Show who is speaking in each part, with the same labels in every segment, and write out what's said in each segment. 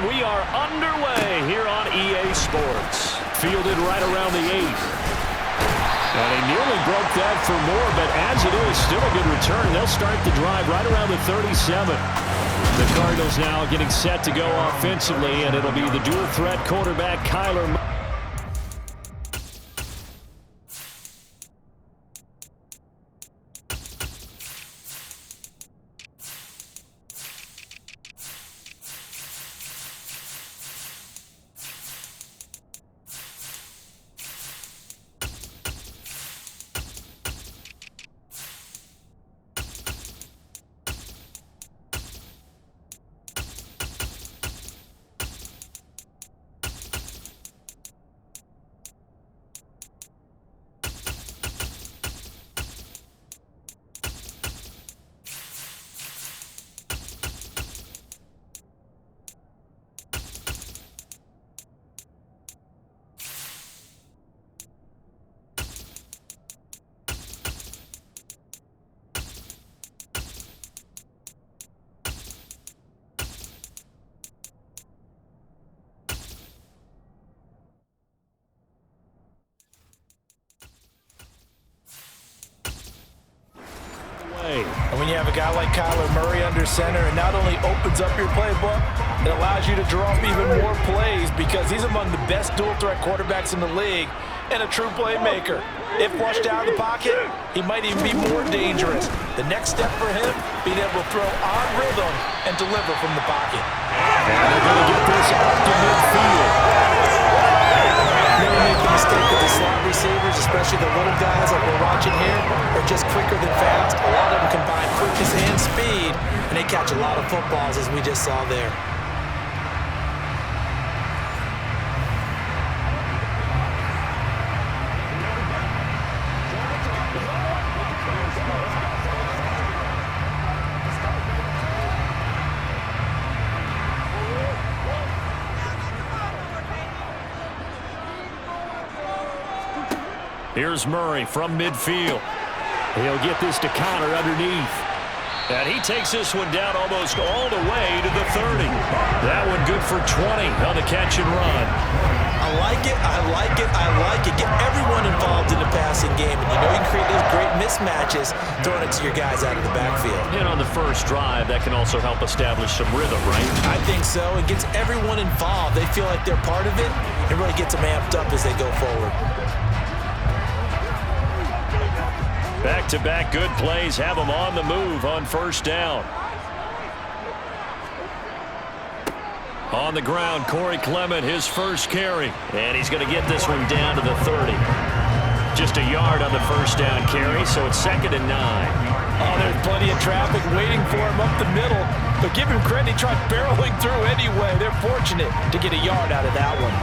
Speaker 1: And we are underway here on EA Sports. Fielded right around the 8. And he nearly broke that for more, but as it is, still a good return. They'll start the drive right around the 37. The Cardinals now getting set to go offensively, and it'll be the dual-threat quarterback, Kyler Murray.
Speaker 2: And when you have a guy like Kyler Murray under center, it not only opens up your playbook, it allows you to draw up even more plays because he's among the best dual-threat quarterbacks in the league and a true playmaker. If flushed out of the pocket, he might even be more dangerous. The next step for him, being able to throw on rhythm and deliver from the pocket.
Speaker 1: And they're going to get this up to midfield.
Speaker 2: Never make the mistake with the slot receivers, especially the little guys like we're watching here. They're just quicker than fast. A lot of them combine quickness and speed, and they catch a lot of footballs, as we just saw there.
Speaker 1: Here's Murray from midfield. He'll get this to Connor underneath. And he takes this one down almost all the way to the 30. That one good for 20 on the catch and run.
Speaker 2: I like it, I like it, I like it. Get everyone involved in the passing game. And you know you can create those great mismatches throwing it to your guys out of the backfield.
Speaker 1: And on the first drive, that can also help establish some rhythm, right?
Speaker 2: I think so. It gets everyone involved. They feel like they're part of it. It really gets them amped up as they go forward.
Speaker 1: Back-to-back good plays have them on the move on first down. On the ground, Corey Clement, his first carry. And he's going to get this one down to the 30. Just a yard on the first down carry, so it's 2nd and 9.
Speaker 2: Oh, there's plenty of traffic waiting for him up the middle. But give him credit, he tried barreling through anyway. They're fortunate to get a yard out of that one.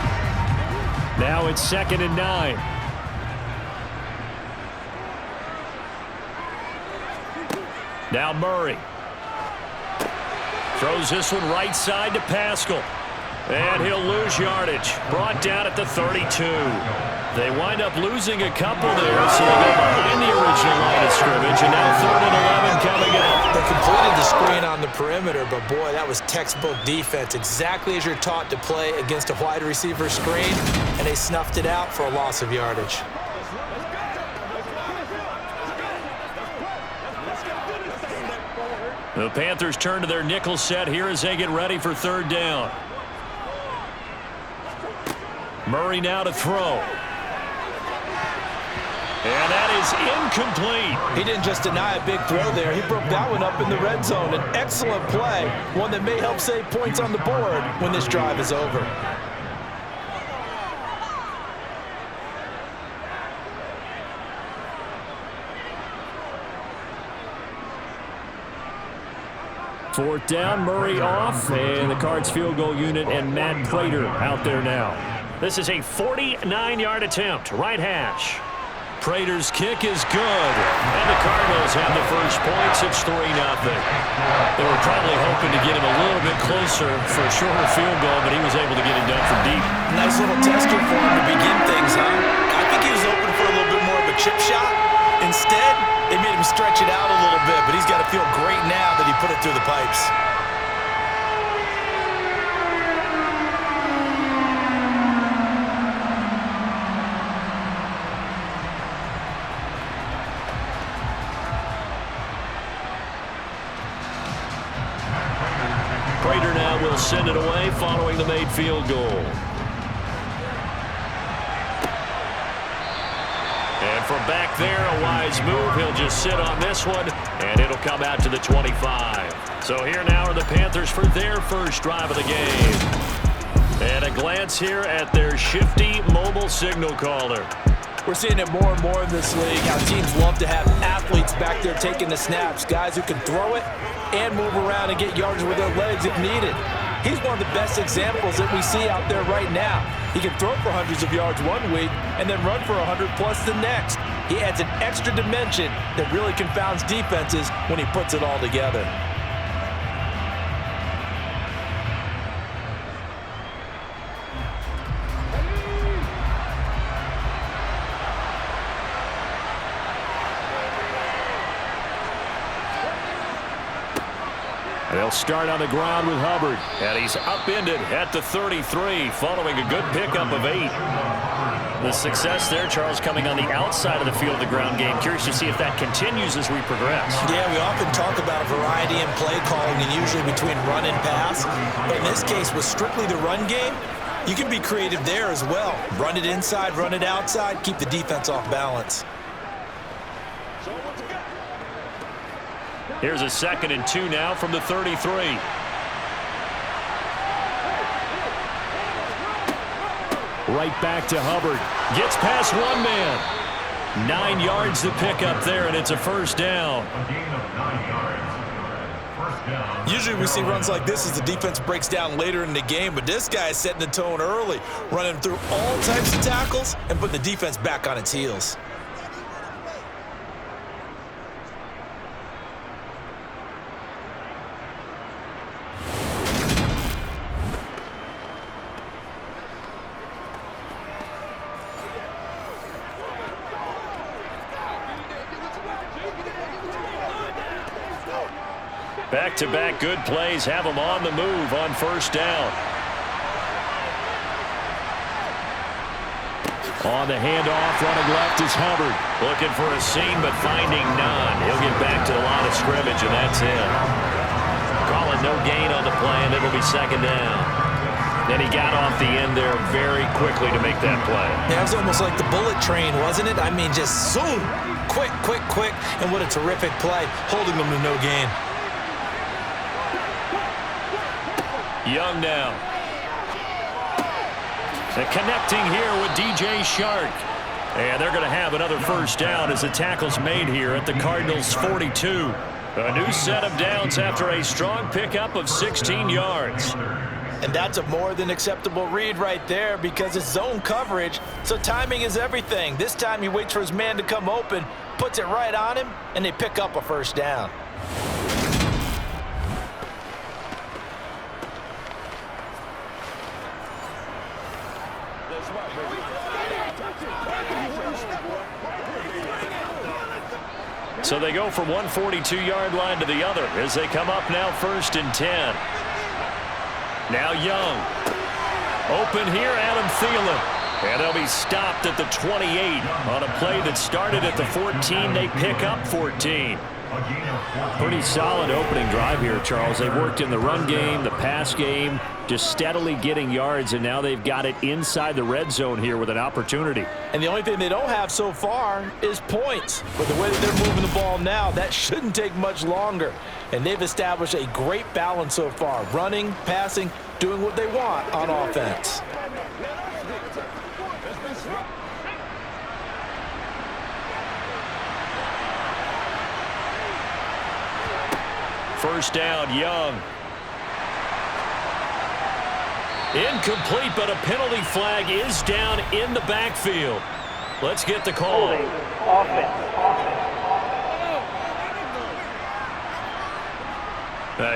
Speaker 1: Now it's 2nd and 9. Now Murray. Throws this one right side to Pascal. And he'll lose yardage. Brought down at the 32. They wind up losing a couple there, so they go behind the original line of scrimmage. And now 3rd and 11 coming up.
Speaker 2: They completed the screen on the perimeter, but boy, that was textbook defense. Exactly as you're taught to play against a wide receiver screen, and they snuffed it out for a loss of yardage.
Speaker 1: The Panthers turn to their nickel set here as they get ready for 3rd down. Murray now to throw. And that is incomplete.
Speaker 2: He didn't just deny a big throw there. He broke that one up in the red zone. An excellent play, one that may help save points on the board when this drive is over.
Speaker 1: Fourth down, Murray off, and the Cards field goal unit and Matt Prater out there now. This is a 49-yard attempt, right hash. Prater's kick is good, and the Cardinals have the first points. It's 3-0. They were probably hoping to get him a little bit closer for a shorter field goal, but he was able to get it done from deep.
Speaker 2: Nice little tester for him to begin things, huh? I think he was open for a little bit more of a chip shot. Instead, they made him stretch it out a little bit, but he's got to feel great now that he put it through the pipes.
Speaker 1: Prater now will send it away following the made field goal. And from back there, a wise move. He'll just sit on this one, and it'll come out to the 25. So here now are the Panthers for their first drive of the game. And a glance here at their shifty mobile signal caller.
Speaker 2: We're seeing it more and more in this league, how teams love to have athletes back there taking the snaps, guys who can throw it and move around and get yards with their legs if needed. He's one of the best examples that we see out there right now. He can throw for hundreds of yards one week and then run for 100+ the next. He adds an extra dimension that really confounds defenses when he puts it all together.
Speaker 1: They'll start on the ground with Hubbard, and he's upended at the 33 following a good pickup of 8. The success there, Charles, coming on the outside of the field of the ground game. Curious to see if that continues as we progress.
Speaker 3: Yeah, we often talk about a variety in play calling and usually between run and pass. But in this case, with strictly the run game, you can be creative there as well. Run it inside, run it outside, keep the defense off balance.
Speaker 1: Here's a 2nd and 2 now from the 33. Right back to Hubbard. Gets past one man. 9 yards to pick up there, and it's a first down.
Speaker 3: Usually we see runs like this as the defense breaks down later in the game, but this guy is setting the tone early, running through all types of tackles and putting the defense back on its heels.
Speaker 1: Back-to-back good plays have them on the move on first down. On the handoff, running left is Hubbard. Looking for a seam, but finding none. He'll get back to the line of scrimmage, and that's it. Calling no gain on the play, and it'll be 2nd down. Then he got off the end there very quickly to make that play.
Speaker 3: Yeah, it was almost like the bullet train, wasn't it? I mean, just zoom. Quick, quick, quick. And what a terrific play, holding them to no gain.
Speaker 1: Young now. And connecting here with DJ Shark. And they're going to have another first down as the tackle's made here at the Cardinals' 42. A new set of downs after a strong pickup of 16 yards.
Speaker 3: And that's a more than acceptable read right there because it's zone coverage, so timing is everything. This time he waits for his man to come open, puts it right on him, and they pick up a first down.
Speaker 1: So they go from one 42-yard line to the other as they come up now 1st and 10. Now Young. Open here, Adam Thielen. And they'll be stopped at the 28 on a play that started at the 14. They pick up 14. Pretty solid opening drive here, Charles. They've worked in the run game, the pass game, just steadily getting yards, and now they've got it inside the red zone here with an opportunity.
Speaker 3: And the only thing they don't have so far is points. But the way that they're moving the ball now, that shouldn't take much longer. And they've established a great balance so far, running, passing, doing what they want on offense.
Speaker 1: First down, Young. Incomplete, but a penalty flag is down in the backfield. Let's get the call.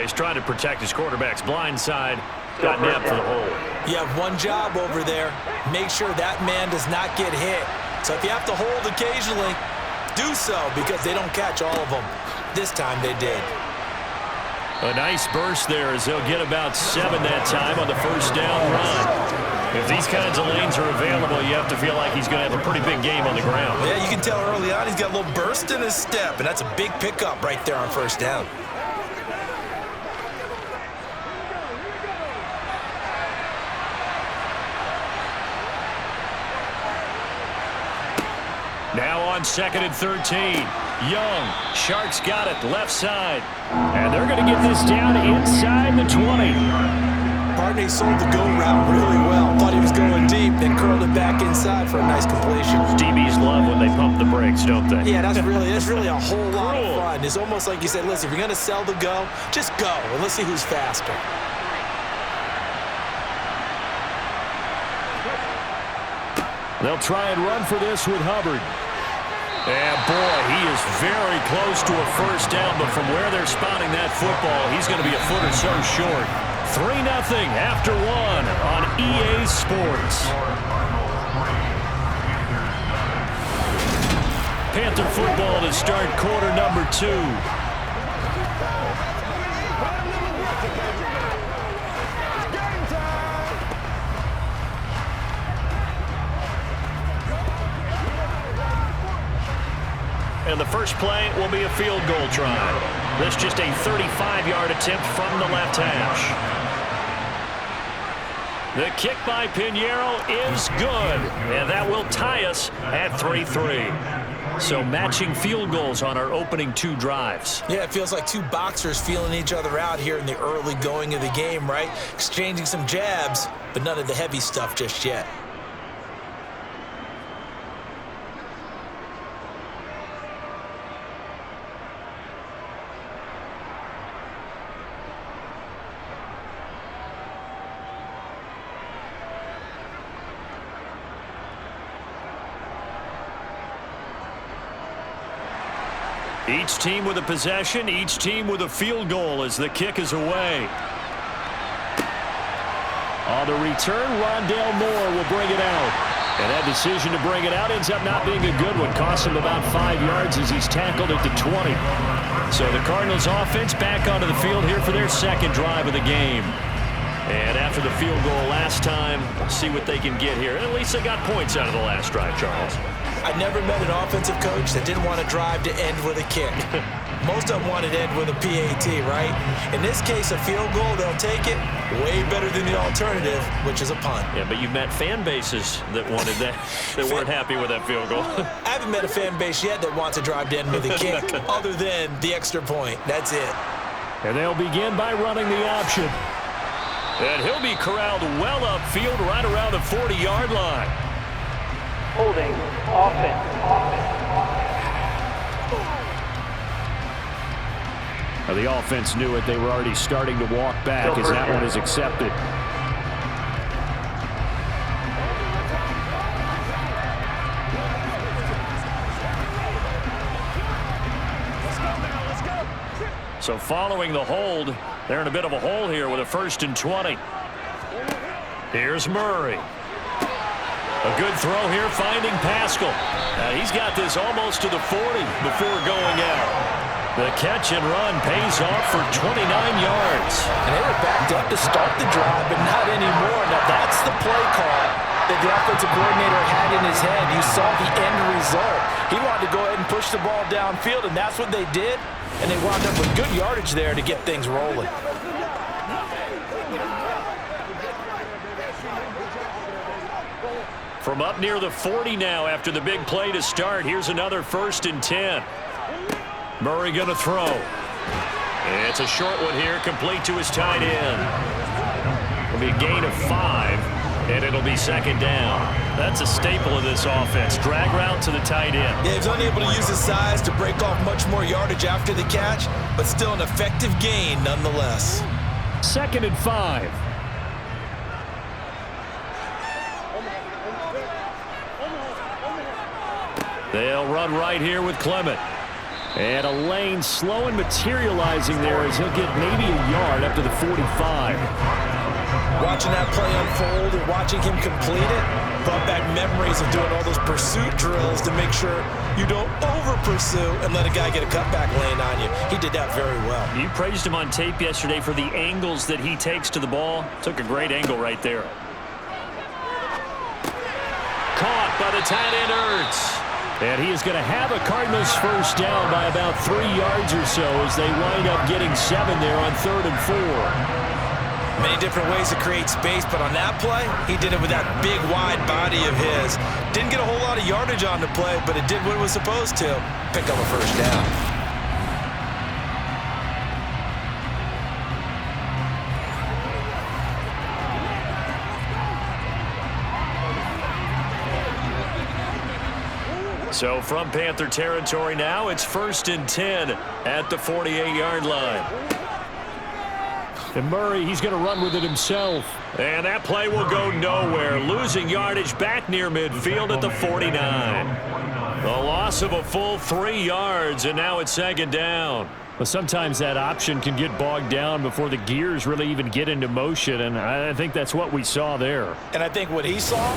Speaker 1: He's trying to protect his quarterback's blind side. Got nabbed for the hole.
Speaker 3: You have one job over there. Make sure that man does not get hit. So if you have to hold occasionally, do so because they don't catch all of them. This time they did.
Speaker 1: A nice burst there as they'll get about 7 that time on the first down run. If these kinds of lanes are available, you have to feel like he's going to have a pretty big game on the ground.
Speaker 3: Yeah, you can tell early on he's got a little burst in his step, and that's a big pickup right there on first down.
Speaker 1: on 2nd and 13. Young, Sharks got it, left side. And they're going to get this down inside the 20.
Speaker 3: Partney sold the go route really well. Thought he was going deep, then curled it back inside for a nice completion.
Speaker 1: DBs love when they pump the brakes, don't they?
Speaker 3: Yeah, that's really a whole lot of fun. It's almost like you said, listen, if you're going to sell the go, just go, and let's see who's faster.
Speaker 1: They'll try and run for this with Hubbard. And boy, he is very close to a first down, but from where they're spotting that football, he's going to be a foot or so short. 3-0 after 1 on EA Sports. Panther football to start quarter number 2. And the first play will be a field goal try. This just a 35-yard attempt from the left hash. The kick by Pinheiro is good, and that will tie us at 3-3. So matching field goals on our opening 2 drives.
Speaker 3: Yeah, it feels like 2 boxers feeling each other out here in the early going of the game, right? Exchanging some jabs, but none of the heavy stuff just yet.
Speaker 1: Each team with a possession, each team with a field goal as the kick is away. On the return, Rondale Moore will bring it out. And that decision to bring it out ends up not being a good one. Costs him about 5 yards as he's tackled at the 20. So the Cardinals offense back onto the field here for their second drive of the game. And after the field goal last time, we'll see what they can get here. At least they got points out of the last drive, Charles.
Speaker 3: I never met an offensive coach that didn't want to drive to end with a kick. Most of them wanted to end with a PAT, right? In this case, a field goal, they'll take it. Way better than the alternative, which is a punt.
Speaker 1: Yeah, but you've met fan bases that wanted that, that weren't happy with that field goal.
Speaker 3: I haven't met a fan base yet that wants to drive to end with a kick, other than the extra point. That's it.
Speaker 1: And they'll begin by running the option. And he'll be corralled well upfield right around the 40-yard line.
Speaker 4: Holding, offense.
Speaker 1: Now the offense knew it. They were already starting to walk back as that one is accepted. So following the hold, they're in a bit of a hole here with a 1st and 20. Here's Murray. A good throw here, finding Pascal. He's got this almost to the 40 before going out. The catch and run pays off for 29 yards.
Speaker 3: And they were backed up to start the drive, but not anymore. Now that's the play call that the offensive coordinator had in his head. You saw the end result. He wanted to go ahead and push the ball downfield, and that's what they did. And they wound up with good yardage there to get things rolling.
Speaker 1: From up near the 40 now after the big play to start. Here's another 1st and 10. Murray going to throw. It's a short one here, complete to his tight end. It'll be a gain of 5, and it'll be 2nd down. That's a staple of this offense. Drag route to the tight end.
Speaker 3: Yeah, he's unable to use his size to break off much more yardage after the catch, but still an effective gain nonetheless.
Speaker 1: 2nd and 5. They'll run right here with Clement. And a lane slow and materializing there as he'll get maybe a yard up to the 45.
Speaker 3: Watching that play unfold and watching him complete it brought back memories of doing all those pursuit drills to make sure you don't over-pursue and let a guy get a cutback lane on you. He did that very well.
Speaker 1: You praised him on tape yesterday for the angles that he takes to the ball. Took a great angle right there. Caught by the tight end Ertz. And he is going to have a Cardinals 1st down by about 3 yards or so as they wind up getting 7 there on 3rd and 4.
Speaker 2: Many different ways to create space, but on that play, he did it with that big, wide body of his. Didn't get a whole lot of yardage on the play, but it did what it was supposed to. Pick up a first down.
Speaker 1: So from Panther territory now, it's 1st and 10 at the 48-yard line.
Speaker 3: And Murray, he's going to run with it himself.
Speaker 1: And that play will go nowhere. Losing yardage back near midfield at the 49. The loss of a full 3 yards, and now it's 2nd down.
Speaker 3: Well, sometimes that option can get bogged down before the gears really even get into motion, and I think that's what we saw there.
Speaker 2: And I think what he saw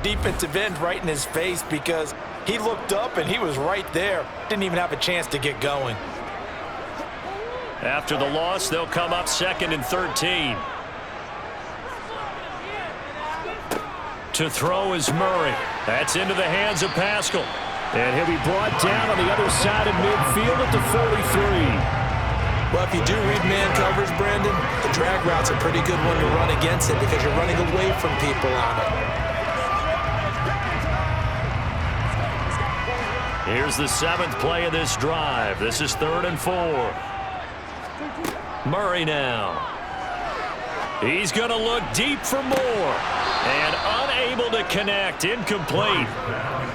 Speaker 2: defensive end right in his face because he looked up and he was right there. Didn't even have a chance to get going.
Speaker 1: After the loss, they'll come up 2nd and 13. To throw is Murray. That's into the hands of Pascal.
Speaker 3: And he'll be brought down on the other side of midfield at the 43.
Speaker 2: Well, if you do read man coverage, Brandon, the drag route's a pretty good one to run against it because you're running away from people on it.
Speaker 1: Here's the 7th play of this drive. This is 3rd and 4. Murray now. He's going to look deep for more. And unable to connect. Incomplete.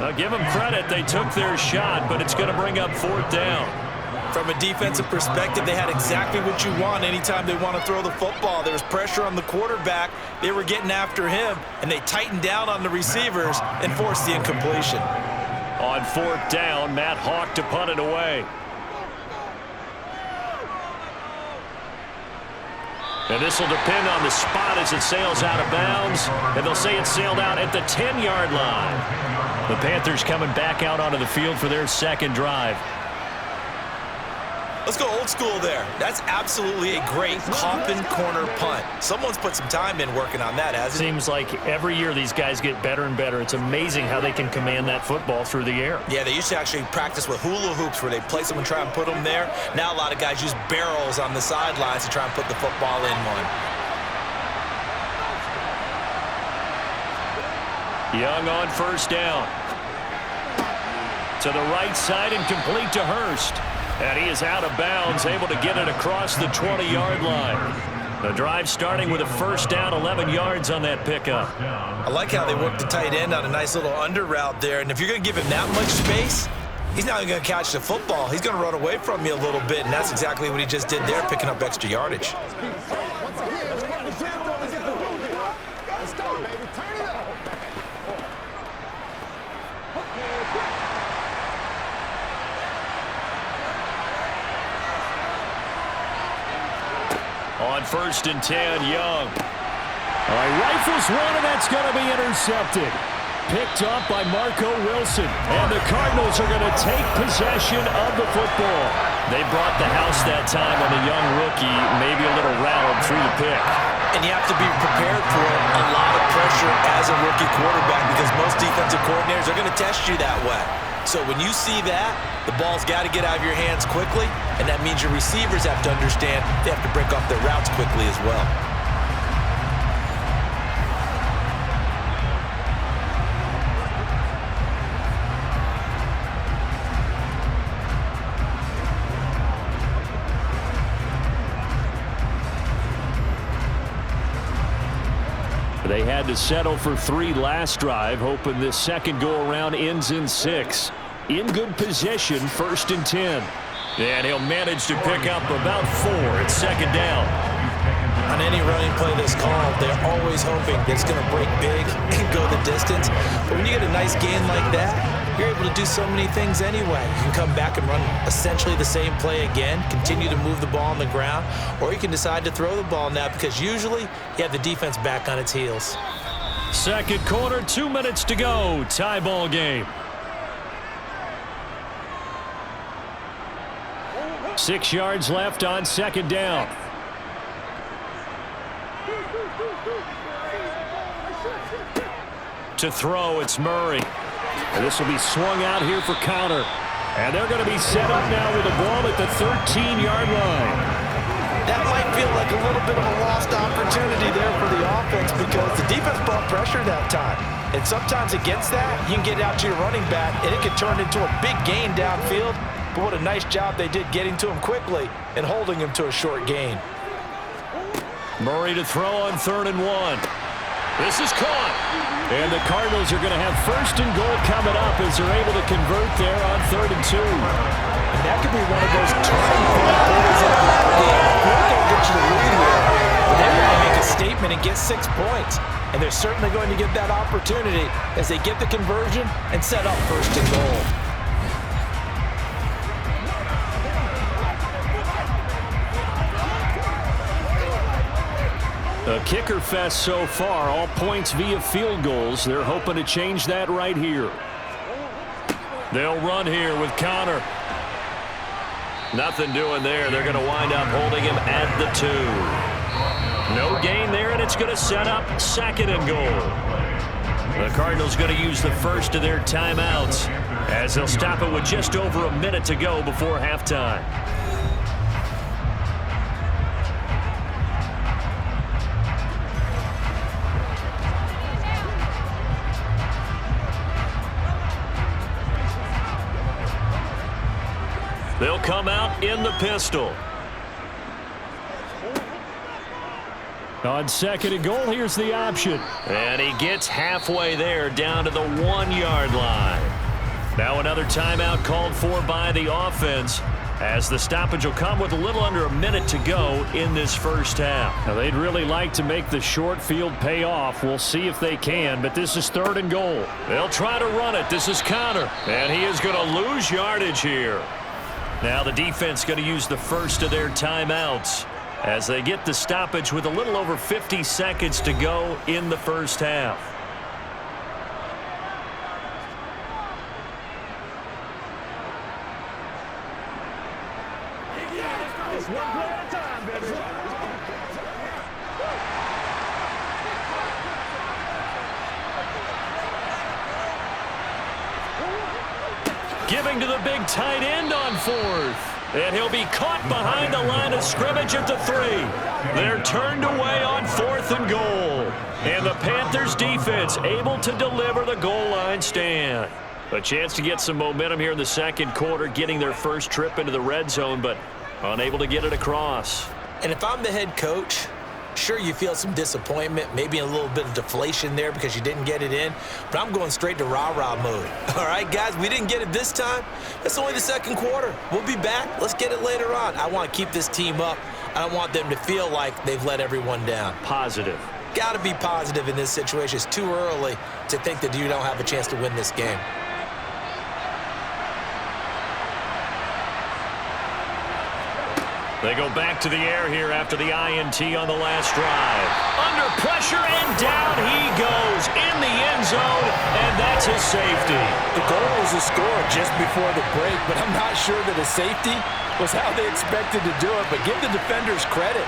Speaker 1: I'll give them credit. They took their shot, but it's going to bring up 4th down.
Speaker 2: From a defensive perspective, they had exactly what you want anytime they want to throw the football. There was pressure on the quarterback. They were getting after him, and they tightened down on the receivers and forced the incompletion.
Speaker 1: On 4th down, Matt Hawk to punt it away. And this will depend on the spot as it sails out of bounds. And they'll say it sailed out at the 10-yard line. The Panthers coming back out onto the field for their 2nd drive.
Speaker 2: Let's go old school there. That's absolutely a great coffin corner punt. Someone's put some time in working on that, hasn't it?
Speaker 1: Seems like every year these guys get better and better. It's amazing how they can command that football through the air.
Speaker 2: Yeah, they used to actually practice with hula hoops where they place them and try and put them there. Now a lot of guys use barrels on the sidelines to try and put the football in one.
Speaker 1: Young on 1st down. To the right side and complete to Hurst. And he is out of bounds, able to get it across the 20-yard line. The drive starting with a 1st down, 11 yards on that pickup.
Speaker 2: I like how they worked the tight end on a nice little under route there. And if you're going to give him that much space, he's not even going to catch the football. He's going to run away from you a little bit, and that's exactly what he just did there, picking up extra yardage.
Speaker 1: On 1st and 10, Young.
Speaker 3: All right, rifles one, and that's going to be intercepted. Picked up by Marco Wilson. And the Cardinals are going to take possession of the football.
Speaker 1: They brought the house that time on the young rookie, maybe a little rattled through the pick.
Speaker 2: And you have to be prepared for a lot of pressure as a rookie quarterback because most defensive coordinators are going to test you that way. So when you see that, the ball's got to get out of your hands quickly, and that means your receivers have to understand they have to break off their routes quickly as well.
Speaker 3: They had to settle for 3 last drive, hoping this second go-around ends in 6. In good position, 1st and 10.
Speaker 1: And he'll manage to pick up about 4. It's 2nd down.
Speaker 2: On any running play that's called, they're always hoping that it's going to break big and go the distance. But when you get a nice gain like that, you're able to do so many things anyway. You can come back and run essentially the same play again, continue to move the ball on the ground, or you can decide to throw the ball now because usually you have the defense back on its heels.
Speaker 1: 2nd quarter, 2 minutes to go. Tie ball game.
Speaker 3: 6 yards left on 2nd down.
Speaker 1: To throw, it's Murray.
Speaker 3: And this will be swung out here for counter. And they're going to be set up now with the ball at the 13-yard line. That might feel like a little bit of a lost opportunity there for the offense because the defense brought pressure that time. And sometimes against that, you can get out to your running back, and it can turn into a big gain downfield. But what a nice job they did getting to him quickly and holding him to a short gain.
Speaker 1: Murray to throw on 3rd and 1. This is caught. And the Cardinals are going to have 1st and goal coming up as they're able to convert there on 3rd and 2.
Speaker 3: And that could be one of those turning point plays in a ball game. We're going to get you the lead here. But they're going to make a statement and get 6 points. And they're certainly going to get that opportunity as they get the conversion and set up 1st and goal.
Speaker 1: A kicker fest so far, all points via field goals. They're hoping to change that right here. They'll run here with Connor. Nothing doing there. They're going to wind up holding him at the 2. No gain there, and it's going to set up 2nd and goal. The Cardinals going to use the first of their timeouts as they'll stop it with just over a minute to go before halftime. They'll come out in the pistol. On 2nd and goal, here's the option. And he gets halfway there down to the 1-yard line. Now another timeout called for by the offense as the stoppage will come with a little under a minute to go in this first half. Now they'd really like to make the short field pay off. We'll see if they can, but this is 3rd and goal. They'll try to run it. This is Connor, and he is going to lose yardage here. Now the defense going to use the first of their timeouts as they get the stoppage with a little over 50 seconds to go in the first half. Giving to the big tight end on 4th. And he'll be caught behind the line of scrimmage at the 3. They're turned away on 4th and goal. And the Panthers defense able to deliver the goal line stand. A chance to get some momentum here in the 2nd quarter, getting their first trip into the red zone, but unable to get it across.
Speaker 3: And if I'm the head coach, sure, you feel some disappointment, maybe a little bit of deflation there because you didn't get it in, but I'm going straight to rah-rah mode. All right, guys, we didn't get it this time. It's only the 2nd quarter. We'll be back. Let's get it later on. I want to keep this team up. I don't want them to feel like they've let everyone down.
Speaker 1: Positive.
Speaker 3: Got to be positive in this situation. It's too early to think that you don't have a chance to win this game.
Speaker 1: They go back to the air here after the INT on the last drive. Under pressure, and down he goes in the end zone, and that's his safety.
Speaker 3: The goal was a score just before the break, but I'm not sure that a safety was how they expected to do it, but give the defenders credit.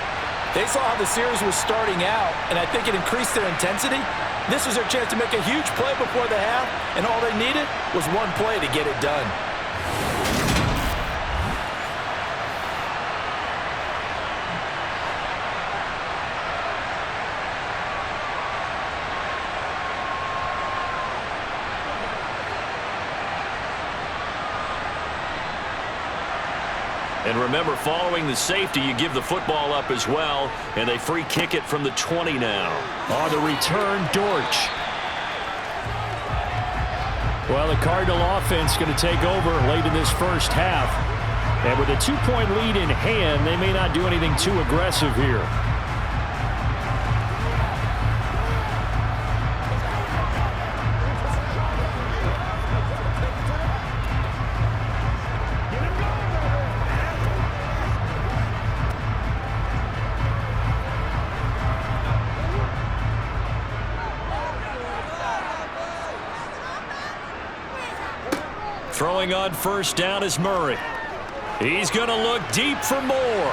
Speaker 3: They saw how the series was starting out, and I think it increased their intensity. This was their chance to make a huge play before the half, and all they needed was one play to get it done.
Speaker 1: And remember, following the safety, you give the football up as well, and they free kick it from the 20 now. On the return, Dortch. Well, the Cardinal offense going to take over late in this first half. And with a 2-point lead in hand, they may not do anything too aggressive here. Throwing on first down is Murray. He's going to look deep for more.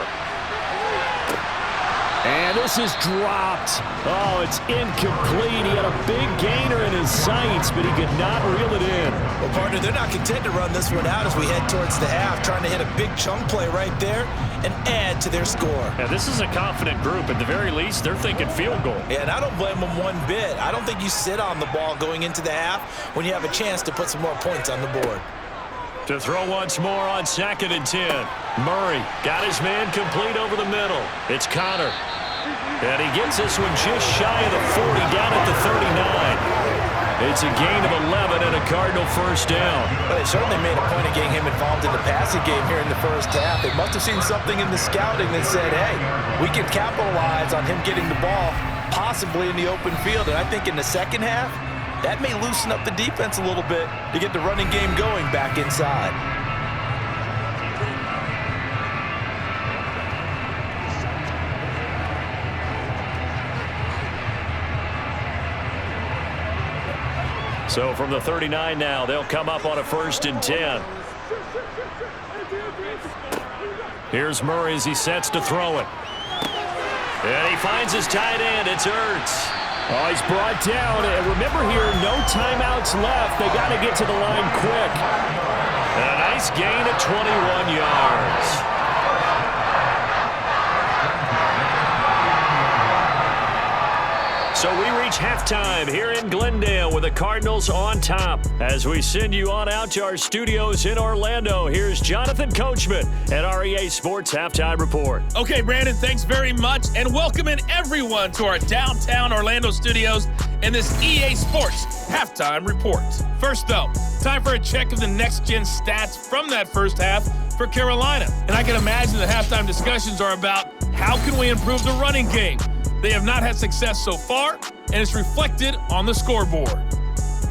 Speaker 1: And this is dropped. Oh, it's incomplete. He had a big gainer in his sights, but he could not reel it in.
Speaker 3: Well, partner, they're not content to run this one out as we head towards the half, trying to hit a big chunk play right there and add to their score.
Speaker 1: Yeah, this is a confident group. At the very least, they're thinking field goal.
Speaker 3: Yeah, and I don't blame them one bit. I don't think you sit on the ball going into the half when you have a chance to put some more points on the board.
Speaker 1: To throw once more on 2nd and 10. Murray got his man complete over the middle. It's Connor. And he gets this one just shy of the 40, down at the 39. It's a gain of 11 and a Cardinal first down.
Speaker 3: Well, they certainly made a point of getting him involved in the passing game here in the first half. They must have seen something in the scouting that said, hey, we can capitalize on him getting the ball possibly in the open field. And I think in the second half, that may loosen up the defense a little bit to get the running game going back inside.
Speaker 1: So from the 39 now, they'll come up on a 1st and 10. Here's Murray as he sets to throw it. And he finds his tight end. It's Ertz. Oh, he's brought down. And remember here, no timeouts left. They got to get to the line quick. A nice gain of 21 yards. So we reach halftime here in Glendale with the Cardinals on top. As we send you on out to our studios in Orlando, here's Jonathan Coachman at REA Sports Halftime Report.
Speaker 5: Okay, Brandon, thanks very much, and welcoming everyone to our downtown Orlando studios in this EA Sports Halftime Report. First, though, time for a check of the next-gen stats from that first half for Carolina. And I can imagine the halftime discussions are about how can we improve the running game. They have not had success so far, and it's reflected on the scoreboard.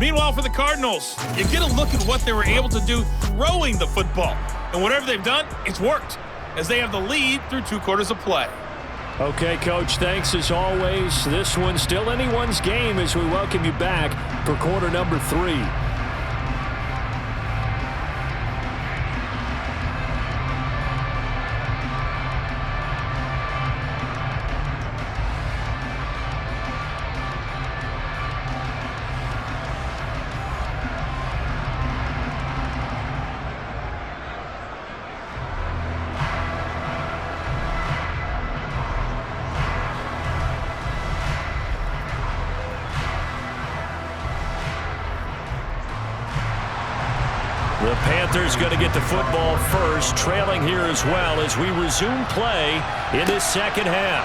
Speaker 5: Meanwhile, for the Cardinals, you get a look at what they were able to do throwing the football. And whatever they've done, it's worked, as they have the lead through 2 quarters of play.
Speaker 1: Okay, Coach, thanks as always. This one's still anyone's game as we welcome you back for quarter number 3. The Panthers going to get the football first, trailing here as well as we resume play in this second half.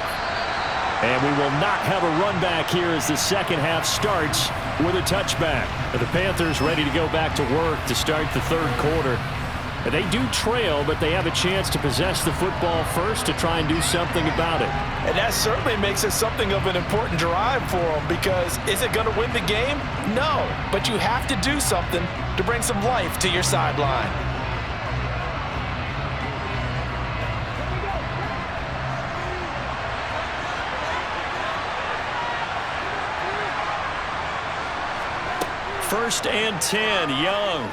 Speaker 1: And we will not have a run back here as the second half starts with a touchback. The Panthers ready to go back to work to start the third quarter. And they do trail, but they have a chance to possess the football first to try and do something about it.
Speaker 3: And that certainly makes it something of an important drive for them, because is it going to win the game? No, but you have to do something to bring some life to your sideline.
Speaker 1: First and 10, Young.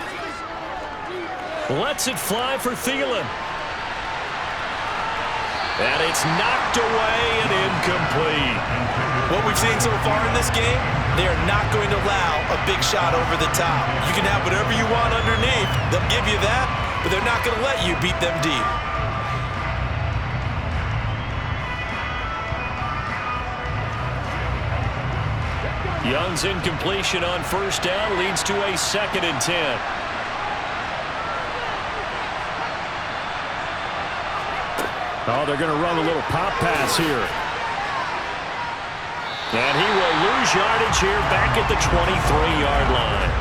Speaker 1: Lets it fly for Thielen. And it's knocked away and incomplete.
Speaker 3: What we've seen so far in this game, they are not going to allow a big shot over the top. You can have whatever you want underneath. They'll give you that, but they're not going to let you beat them deep.
Speaker 1: Young's incompletion on first down leads to a 2nd and 10. Oh, they're going to run a little pop pass here. And he will lose yardage here back at the 23-yard line.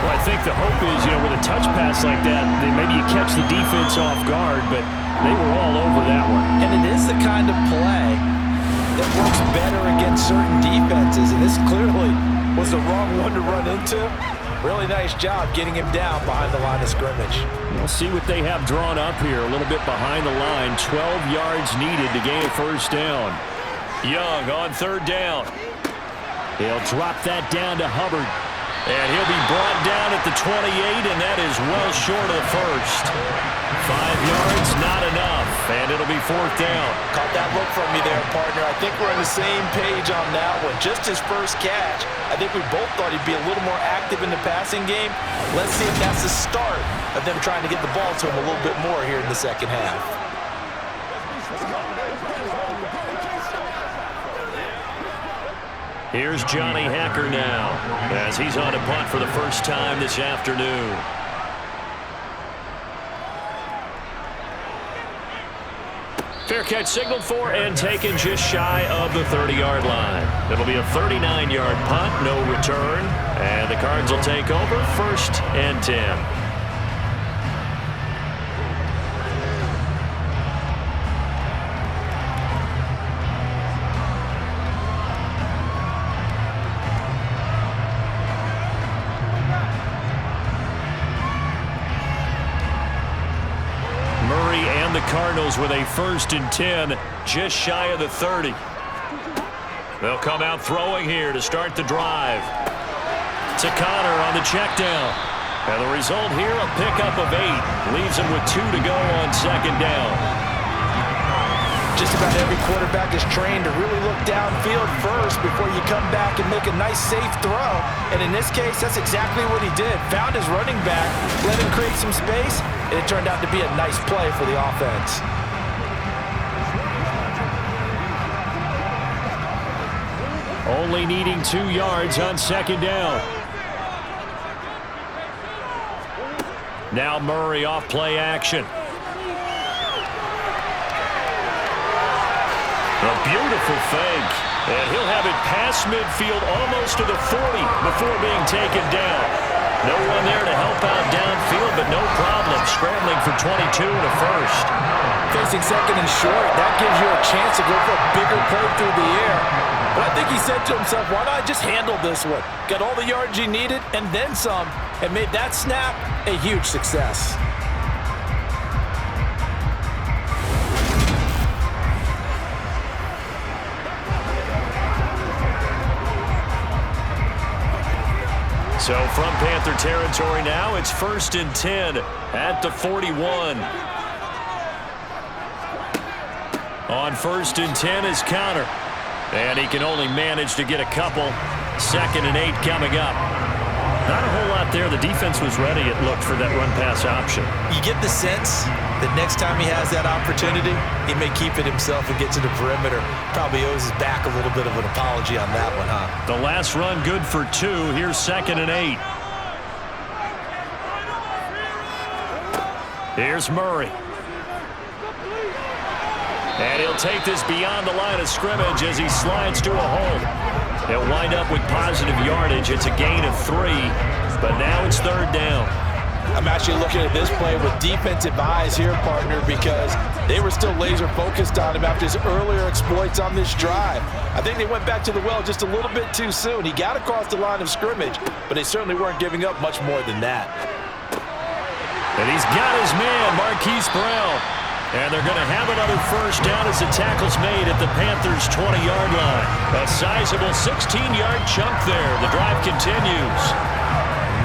Speaker 1: Well, I think the hope is, with a touch pass like that, then maybe you catch the defense off guard, but they were all over that one.
Speaker 3: And it is the kind of play that works better against certain defenses, and this clearly was the wrong one to run into. Really nice job getting him down behind the line of scrimmage.
Speaker 1: We'll see what they have drawn up here. A little bit behind the line. 12 yards needed to gain a first down. Young on third down. He'll drop that down to Hubbard. And he'll be brought down at the 28, and that is well short of the first. 5 yards, not enough, and it'll be 4th down.
Speaker 3: Caught that look from me there, partner. I think we're on the same page on that one. Just his first catch. I think we both thought he'd be a little more active in the passing game. Let's see if that's the start of them trying to get the ball to him a little bit more here in the second half.
Speaker 1: Here's Johnny Hacker now as he's on a punt for the first time this afternoon. Fair catch signaled for and taken just shy of the 30-yard line. It'll be a 39-yard punt, no return, and the Cards will take over 1st and 10. Cardinals with a 1st and 10, just shy of the 30. They'll come out throwing here to start the drive. To Connor on the check down. And the result here, a pickup of 8. Leaves him with 2 to go on 2nd down.
Speaker 3: Just about every quarterback is trained to really look downfield first before you come back and make a nice, safe throw. And in this case, that's exactly what he did. Found his running back, let him create some space, and it turned out to be a nice play for the offense.
Speaker 1: Only needing 2 yards on 2nd down. Now Murray off play action. A beautiful fake. And he'll have it past midfield almost to the 40 before being taken down. No one there to help out downfield, but no problem. Scrambling for 22 and a 1st.
Speaker 3: Facing 2nd and short, that gives you a chance to go for a bigger play through the air. But I think he said to himself, why not just handle this one? Got all the yards he needed and then some, and made that snap a huge success.
Speaker 1: So from Panther territory now, it's 1st and 10 at the 41. On 1st and 10 is Connor. And he can only manage to get a couple. 2nd and 8 coming up. Not a whole lot there. The defense was ready, it looked, for that run-pass option.
Speaker 3: You get the sense that next time he has that opportunity, he may keep it himself and get to the perimeter. Probably owes his back a little bit of an apology on that one, huh?
Speaker 1: The last run good for 2. Here's 2nd and 8. Here's Murray. And he'll take this beyond the line of scrimmage as he slides to a hole. He'll wind up with positive yardage. It's a gain of 3, but now it's 3rd down.
Speaker 3: I'm actually looking at this play with defensive eyes here, partner, because they were still laser focused on him after his earlier exploits on this drive. I think they went back to the well just a little bit too soon. He got across the line of scrimmage, but they certainly weren't giving up much more than that.
Speaker 1: And he's got his man, Marquise Brown. And they're going to have another 1st down as the tackle's made at the Panthers' 20-yard line. A sizable 16-yard chunk there. The drive continues.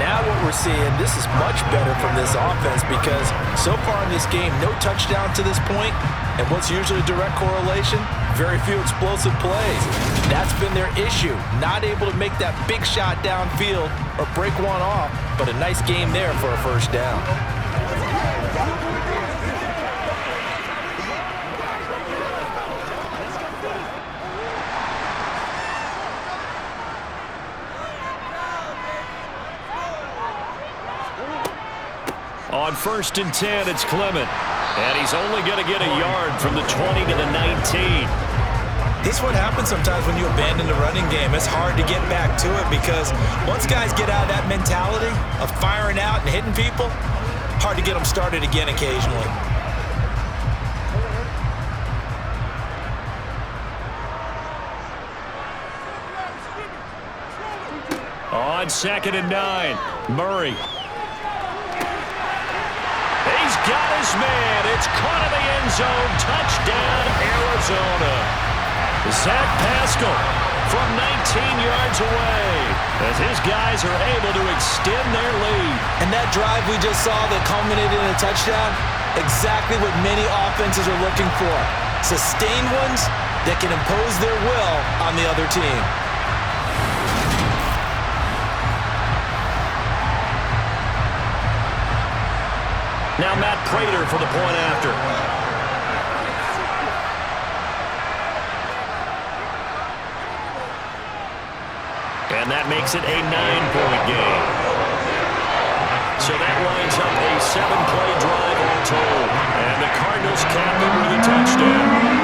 Speaker 3: Now what we're seeing, this is much better from this offense because so far in this game, no touchdown to this point, and what's usually a direct correlation, very few explosive plays. That's been their issue, not able to make that big shot downfield or break one off, but a nice game there for a 1st down.
Speaker 1: On 1st and 10, it's Clement. And he's only going to get a yard from the 20 to the 19.
Speaker 3: This is what happens sometimes when you abandon the running game. It's hard to get back to it because once guys get out of that mentality of firing out and hitting people, hard to get them started again occasionally.
Speaker 1: On 2nd and 9, Murray. He's got his man. It's caught in the end zone. Touchdown, Arizona. Zach Pascal from 19 yards away as his guys are able to extend their lead.
Speaker 3: And that drive we just saw that culminated in a touchdown, exactly what many offenses are looking for. Sustained ones that can impose their will on the other team.
Speaker 1: Now Matt Prater for the point after. And that makes it a 9-point game. So that lines up a 7-play drive all told. And the Cardinals cap it with a touchdown.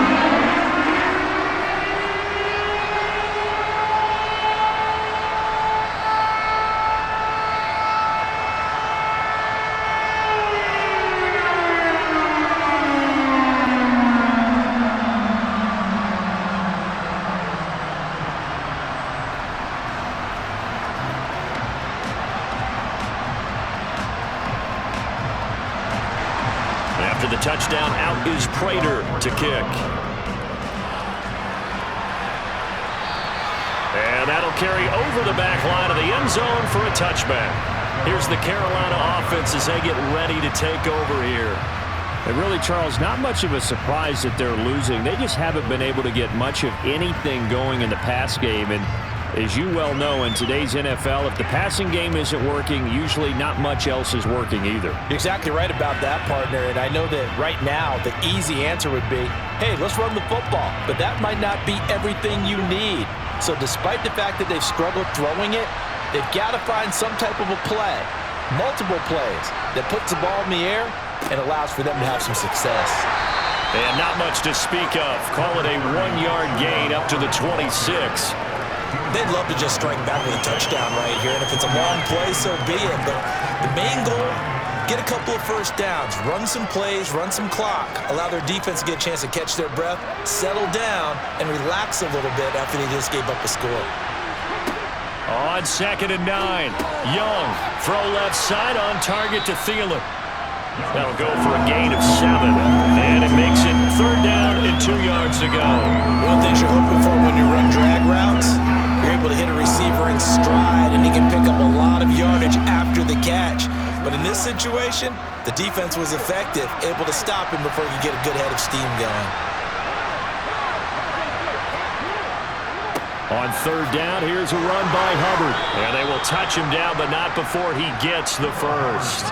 Speaker 1: After the touchdown, out is Prater to kick. And that'll carry over the back line of the end zone for a touchback. Here's the Carolina offense as they get ready to take over here.
Speaker 6: And really, Charles, not much of a surprise that they're losing. They just haven't been able to get much of anything going in the pass game. And as you well know, in today's NFL, if the passing game isn't working, usually not much else is working either.
Speaker 3: You're exactly right about that, partner. And I know that right now the easy answer would be, hey, let's run the football. But that might not be everything you need. So despite the fact that they've struggled throwing it, they've got to find some type of a play, multiple plays, that puts the ball in the air and allows for them to have some success.
Speaker 1: And not much to speak of. Call it a 1-yard gain up to the 26.
Speaker 3: They'd love to just strike back with a touchdown right here, and if it's a long play, so be it. But the main goal, get a couple of first downs, run some plays, run some clock, allow their defense to get a chance to catch their breath, settle down, and relax a little bit after they just gave up a score.
Speaker 1: On 2nd and 9, Young, throw left side on target to Thielen. That'll go for a gain of 7, and it makes it 3rd down and 2 yards to go.
Speaker 3: One of the things you're hoping for when you run drag routes, you're able to hit a receiver in stride, and he can pick up a lot of yardage after the catch. But in this situation, the defense was effective, able to stop him before he could get a good head of steam going.
Speaker 1: On 3rd down, here's a run by Hubbard. And they will touch him down, but not before he gets the first.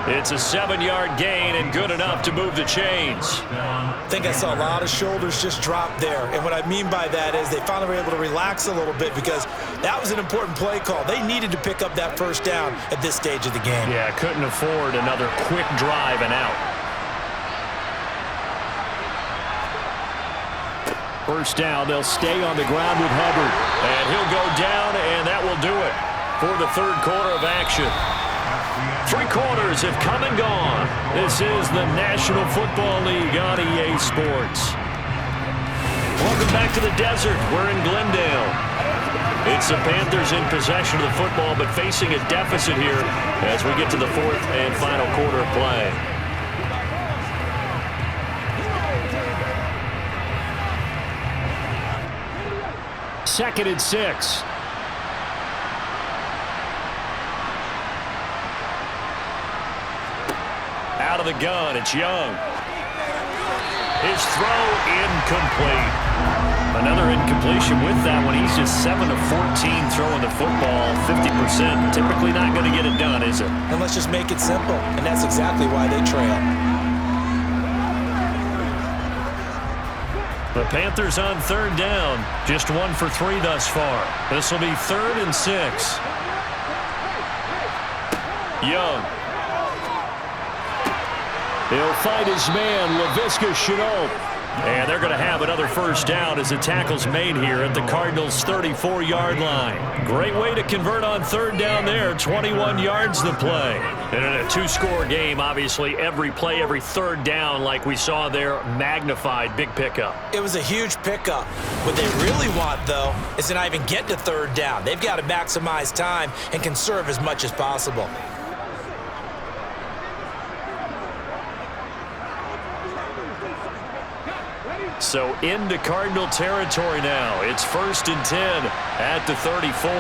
Speaker 1: It's a 7-yard gain and good enough to move the chains.
Speaker 3: I think I saw a lot of shoulders just drop there. And what I mean by that is they finally were able to relax a little bit because that was an important play call. They needed to pick up that first down at this stage of the game.
Speaker 1: Yeah, couldn't afford another quick drive and out. First down, they'll stay on the ground with Hubbard. And he'll go down, and that will do it for the 3rd quarter of action. 3 quarters have come and gone. This is the National Football League on EA Sports. Welcome back to the desert. We're in Glendale. It's the Panthers in possession of the football, but facing a deficit here as we get to the 4th and final quarter of play. 2nd and 6. Out of the gun, it's Young. His throw incomplete. Another incompletion with that one. He's just 7 of 14 throwing the football, 50%. Typically not going to get it done, is it?
Speaker 3: And let's just make it simple, and that's exactly why they trail.
Speaker 1: The Panthers on 3rd down, just 1 for 3 thus far. This will be 3rd and 6. Young. He'll fight his man, Laviska Shenault. And they're going to have another first down as the tackle's made here at the Cardinals' 34-yard line. Great way to convert on 3rd down there, 21 yards to play. And in a 2-score game, obviously, every play, every 3rd down, like we saw there, magnified, big pickup.
Speaker 3: It was a huge pickup. What they really want, though, is to not even get to 3rd down. They've got to maximize time and conserve as much as possible.
Speaker 1: So into Cardinal territory now. It's 1st and 10 at the 34.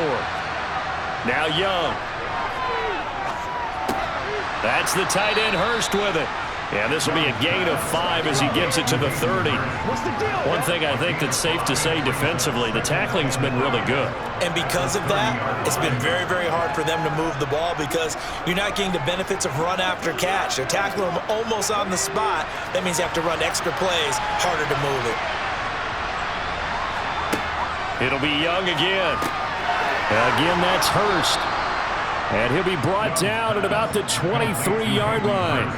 Speaker 1: Now Young. That's the tight end Hurst with it. And this will be a gain of 5 as he gets it to the 30. One thing I think that's safe to say defensively, the tackling's been really good.
Speaker 3: And because of that, it's been very, very hard for them to move the ball because you're not getting the benefits of run after catch. They're tackling them almost on the spot. That means you have to run extra plays, harder to move it.
Speaker 1: It'll be Young again. Again, that's Hurst. And he'll be brought down at about the 23-yard line.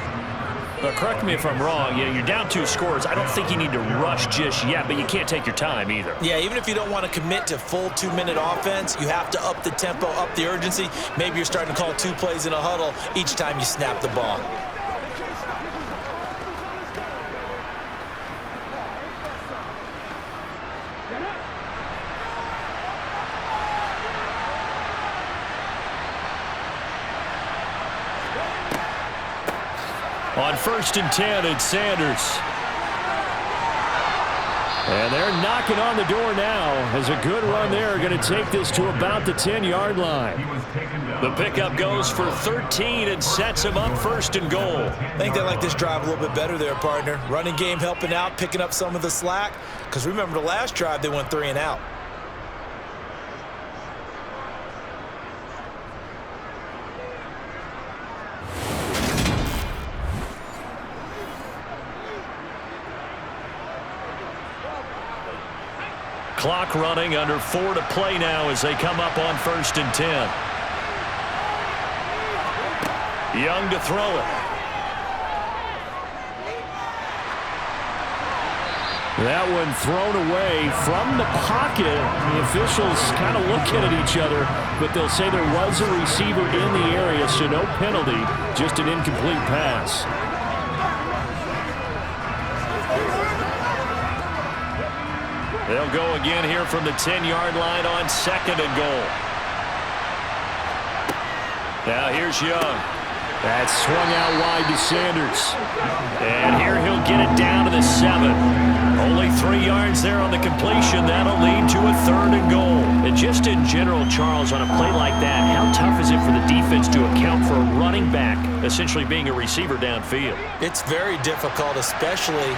Speaker 1: But correct me if I'm wrong, you're down 2 scores. I don't think you need to rush just yet, but you can't take your time either.
Speaker 3: Yeah, even if you don't want to commit to full 2-minute offense, you have to up the tempo, up the urgency. Maybe you're starting to call 2 plays in a huddle each time you snap the ball.
Speaker 1: On 1st and 10, it's Sanders. And they're knocking on the door now as a good run there. Going to take this to about the 10-yard line. The pickup goes for 13 and sets him up 1st and goal.
Speaker 3: I think they like this drive a little bit better there, partner. Running game helping out, picking up some of the slack. Because remember the last drive, they went 3 and out.
Speaker 1: Clock running, under 4 to play now as they come up on 1st and 10. Young to throw it. That one thrown away from the pocket. The officials kind of looking at each other, but they'll say there was a receiver in the area, so no penalty, just an incomplete pass. They'll go again here from the 10-yard line on 2nd and goal. Now here's Young. That's swung out wide to Sanders. And here he'll get it down to the 7. Only 3 yards there on the completion. That'll lead to a 3rd and goal. And just in general, Charles, on a play like that, how tough is it for the defense to account for a running back essentially being a receiver downfield?
Speaker 3: It's very difficult, especially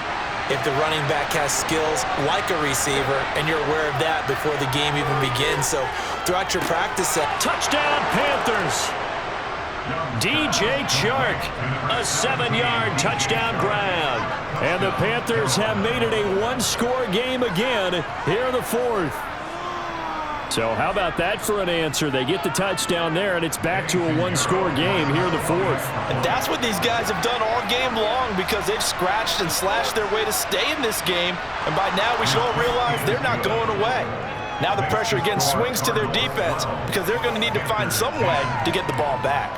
Speaker 3: if the running back has skills like a receiver, and you're aware of that before the game even begins. So throughout your practice set.
Speaker 1: Touchdown, Panthers! DJ Chark, a 7-yard touchdown grab. And the Panthers have made it a 1-score game again here in the 4th. So how about that for an answer? They get the touchdown there, and it's back to a 1-score game here in the 4th.
Speaker 3: And that's what these guys have done all game long because they've scratched and slashed their way to stay in this game. And by now we should all realize they're not going away. Now the pressure again swings to their defense because they're going to need to find some way to get the ball back.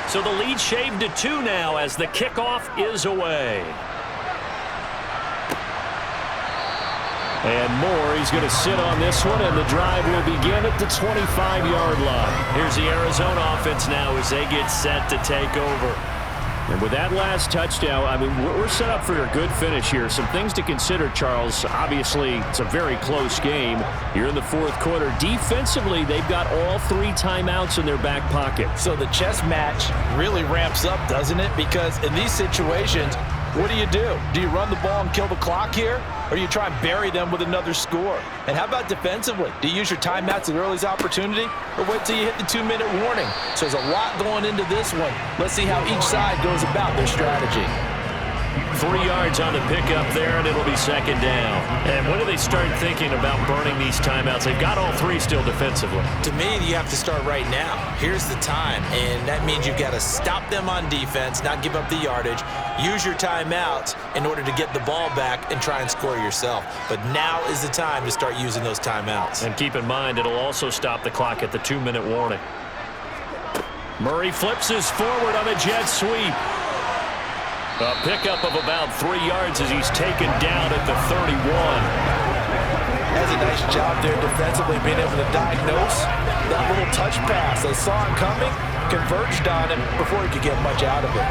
Speaker 1: So the lead shaved to 2 now as the kickoff is away. And Moore, he's going to sit on this one, and the drive will begin at the 25-yard line. Here's the Arizona offense now as they get set to take over. And with that last touchdown, I mean, we're set up for a good finish here. Some things to consider, Charles. Obviously, it's a very close game. You're in the 4th quarter. Defensively, they've got all 3 timeouts in their back pocket.
Speaker 3: So the chess match really ramps up, doesn't it? Because in these situations, what do? Do you run the ball and kill the clock here? Or do you try and bury them with another score? And how about defensively? Do you use your timeouts at earliest opportunity? Or wait till you hit the 2-minute warning? So there's a lot going into this one. Let's see how each side goes about their strategy.
Speaker 1: 3 yards on the pickup there, and it'll be second down. And when do they start thinking about burning these timeouts? They've got all 3 still defensively.
Speaker 3: To me, you have to start right now. Here's the time, and that means you've got to stop them on defense, not give up the yardage, use your timeouts in order to get the ball back and try and score yourself. But now is the time to start using those timeouts.
Speaker 1: And keep in mind, it'll also stop the clock at the 2-minute warning. Murray flips his forward on a jet sweep. A pickup of about 3 yards as he's taken down at the 31.
Speaker 3: Has a nice job there defensively, being able to diagnose that little touch pass. They saw him coming, converged on him before he could get much out of it.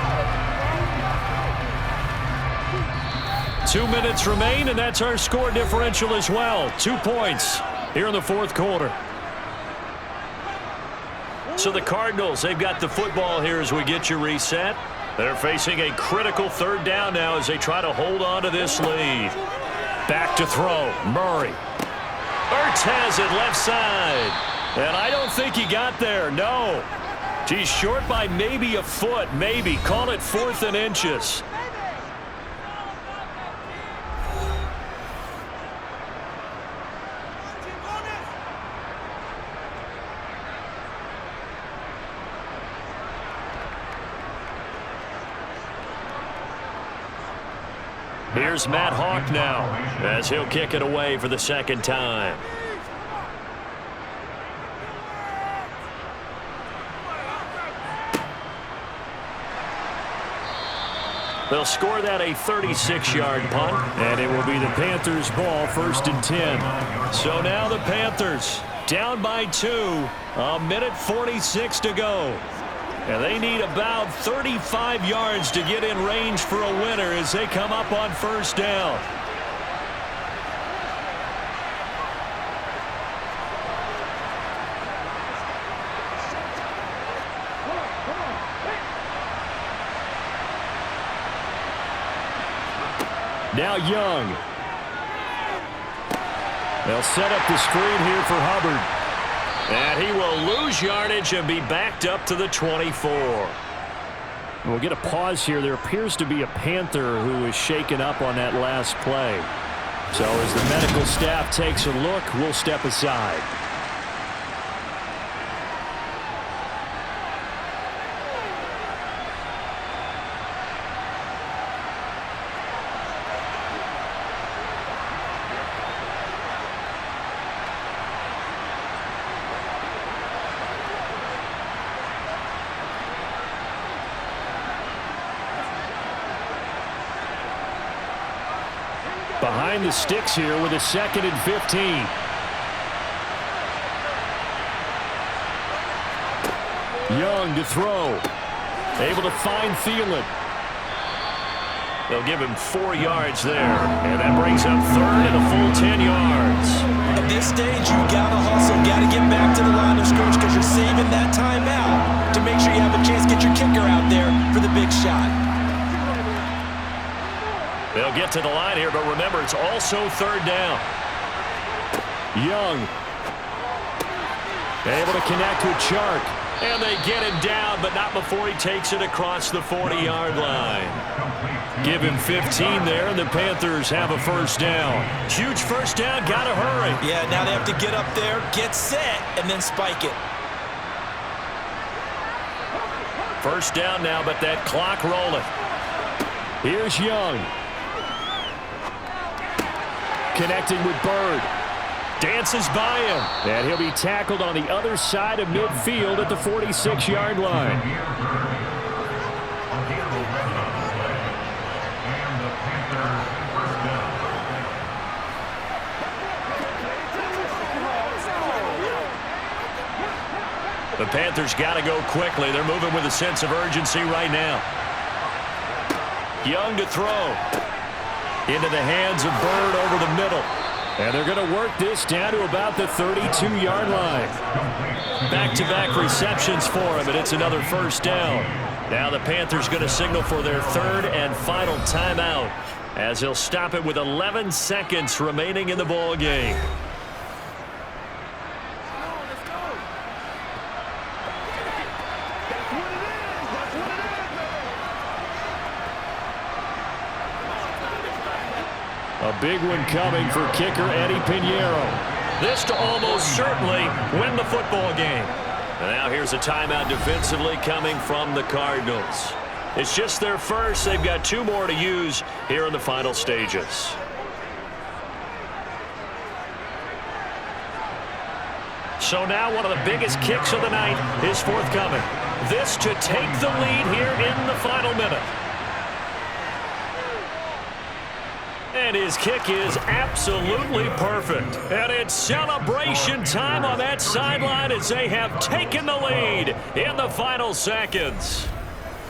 Speaker 1: 2 minutes remain, and that's our score differential as well. 2 points here in the fourth quarter. So the Cardinals, they've got the football here as we get you reset. They're facing a critical third down now as they try to hold on to this lead. Back to throw. Murray. Ertz has it left side. And I don't think he got there. No. He's short by maybe a foot. Maybe. Call it 4th and inches. Here's Matt Hawk now as he'll kick it away for the second time. They'll score that a 36-yard punt, and it will be the Panthers' ball, 1st and 10. So now the Panthers down by 2, 1:46 to go. And they need about 35 yards to get in range for a winner as they come up on 1st down. Now Young. They'll set up the screen here for Hubbard. And he will lose yardage and be backed up to the 24. We'll get a pause here. There appears to be a Panther who is shaken up on that last play. So as the medical staff takes a look, we'll step aside. Behind the sticks here with a 2nd and 15. Young to throw. Able to find Thielen. They'll give him 4 yards there. And that brings up 3rd and a full 10 yards.
Speaker 3: At this stage, you got to hustle. Got to get back to the line of scrimmage because you're saving that timeout to make sure you have a chance to get your kicker out there for the big shot.
Speaker 1: They'll get to the line here, but remember, it's also 3rd down. Young. Able to connect with Chark. And they get him down, but not before he takes it across the 40-yard line. Give him 15 there, and the Panthers have a 1st down. Huge 1st down, got to hurry.
Speaker 3: Yeah, now they have to get up there, get set, and then spike it.
Speaker 1: 1st down now, but that clock rolling. Here's Young. Connecting with Bird. Dances by him. And he'll be tackled on the other side of midfield at the 46-yard line. The Panthers got to go quickly. They're moving with a sense of urgency right now. Young to throw. Into the hands of Bird over the middle. And they're going to work this down to about the 32-yard line. Back-to-back receptions for him, and it's another 1st down. Now the Panthers going to signal for their 3rd and final timeout as he'll stop it with 11 seconds remaining in the ball game.
Speaker 6: A big one coming for kicker Eddie Pinheiro.
Speaker 1: This to almost certainly win the football game. And now here's a timeout defensively coming from the Cardinals. It's just their first. They've got 2 more to use here in the final stages. So now one of the biggest kicks of the night is forthcoming. This to take the lead here in the final minute. And his kick is absolutely perfect. And it's celebration time on that sideline as they have taken the lead in the final seconds.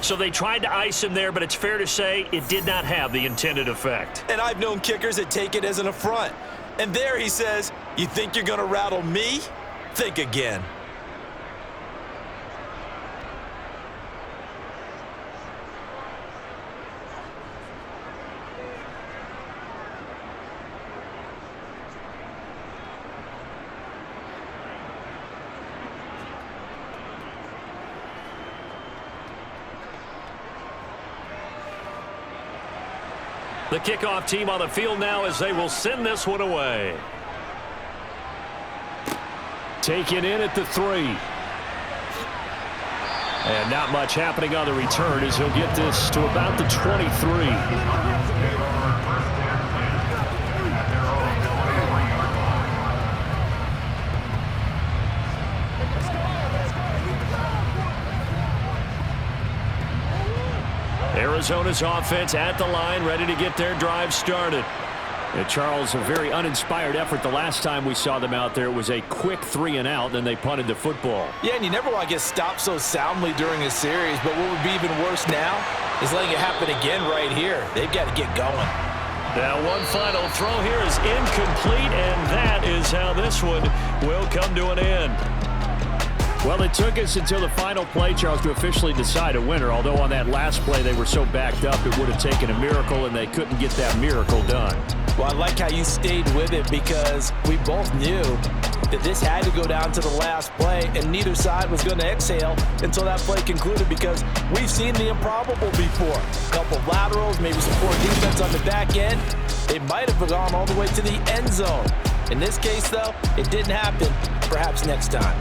Speaker 1: So they tried to ice him there, but it's fair to say it did not have the intended effect.
Speaker 3: And I've known kickers that take it as an affront. And there he says, "You think you're going to rattle me? Think again."
Speaker 1: The kickoff team on the field now as they will send this one away.
Speaker 6: Taken in at the 3. And not much happening on the return as he'll get this to about the 23. Arizona's offense at the line, ready to get their drive started. And Charles, a very uninspired effort the last time we saw them out there. It was a quick 3 and out, then they punted the football.
Speaker 3: Yeah, and you never want to get stopped so soundly during a series, but what would be even worse now is letting it happen again right here. They've got to get going.
Speaker 1: Now one final throw here is incomplete, and that is how this one will come to an end.
Speaker 6: Well, it took us until the final play, Charles, to officially decide a winner, although on that last play they were so backed up it would have taken a miracle, and they couldn't get that miracle done.
Speaker 3: Well, I like how you stayed with it because we both knew that this had to go down to the last play, and neither side was going to exhale until that play concluded because we've seen the improbable before. A couple of laterals, maybe some poor defense on the back end. They might have gone all the way to the end zone. In this case, though, it didn't happen. Perhaps next time.